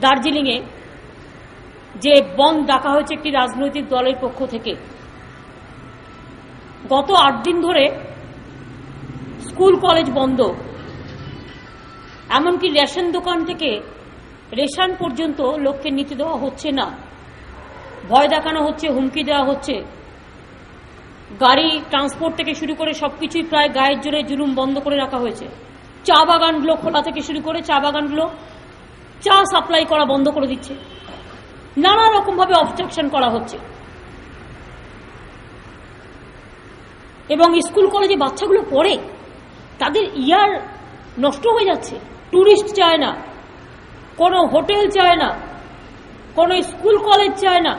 দার্জিলিংয়ে যে বন্ধ ডাকা হয়েছে একটি রাজনৈতিক দলের পক্ষ থেকে, গত 8 দিন ধরে স্কুল কলেজ বন্ধ, এমনকি রেশন দোকান থেকে রেশন পর্যন্ত লোককে নিতে দেওয়া হচ্ছে না, ভয় দেখানো হচ্ছে, হুমকি দেওয়া হচ্ছে। গাড়ি ট্রান্সপোর্ট থেকে শুরু করে সবকিছুই প্রায় গায়ের জোরে জুলুম বন্ধ করে রাখা হয়েছে। চা বাগানগুলো খোলা থেকে শুরু করে চা বাগানগুলো চা সাপ্লাই করা বন্ধ করে দিচ্ছে, নানা রকম ভাবে অবস্ট্রাকশন করা হচ্ছে। এবং স্কুল কলেজে বাচ্চাগুলো পড়ে, তাদের ইয়ার নষ্ট হয়ে যাচ্ছে। টুরিস্ট চায় না, কোনো হোটেল চায় না, কোনো স্কুল কলেজ চায় না,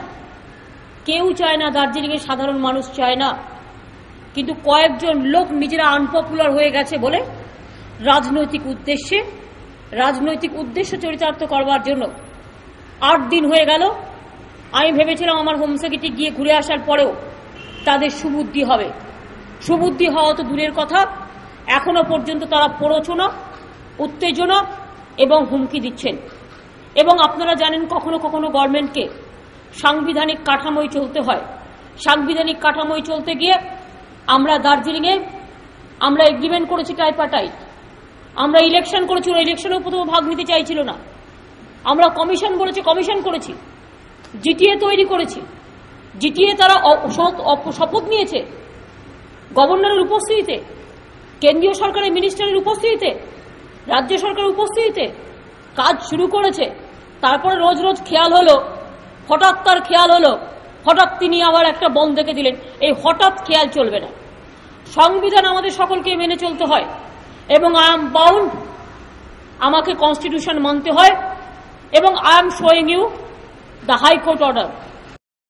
কেউ চায় না, দার্জিলিংয়ের সাধারণ মানুষ চায় না। কিন্তু কয়েকজন লোক নিজেরা আনপপুলার হয়ে গেছে বলে রাজনৈতিক উদ্দেশ্য চরিতার্থ করবার জন্য 8 দিন হয়ে গেল। আমি ভেবেছিলাম আমার হোম সেক্রেটারি গিয়ে ঘুরে আসার পরেও তাদের সুবুদ্ধি হবে। সুবুদ্ধি হওয়া তো দূরের কথা, এখনো পর্যন্ত তারা প্ররোচনা, উত্তেজনা এবং হুমকি দিচ্ছেন। এবং আপনারা জানেন কখনো কখনো গভর্নমেন্টকে সাংবিধানিক কাঠামোয় চলতে হয়। সাংবিধানিক কাঠামোয় চলতে গিয়ে আমরা দার্জিলিংয়ে আমরা এগ্রিমেন্ট করেছি ট্রাইপার্টাইট, আমরা ইলেকশন করেছি, ওরা ইলেকশনেও প্রথমে ভাগ নিতে চাইছিল না। আমরা কমিশন বলেছি, কমিশন করেছি, জিটিএ তৈরি করেছি, জিটিএ তারা শপথ নিয়েছে গভর্নরের উপস্থিতিতে, কেন্দ্রীয় সরকারের মিনিস্টারের উপস্থিতিতে, রাজ্য সরকারের উপস্থিতিতে কাজ শুরু করেছে। তারপরে রোজ রোজ খেয়াল হলো, হঠাৎ তার খেয়াল হলো, হঠাৎ তিনি আবার একটা বন্ধ দেখে দিলেন। এই হঠাৎ খেয়াল চলবে না, সংবিধান আমাদের সকলকে মেনে চলতে হয় এবং আই এম বাউন্ড, আমাকে কনস্টিটিউশন মানতে হয় এবং I am showing you the high court order.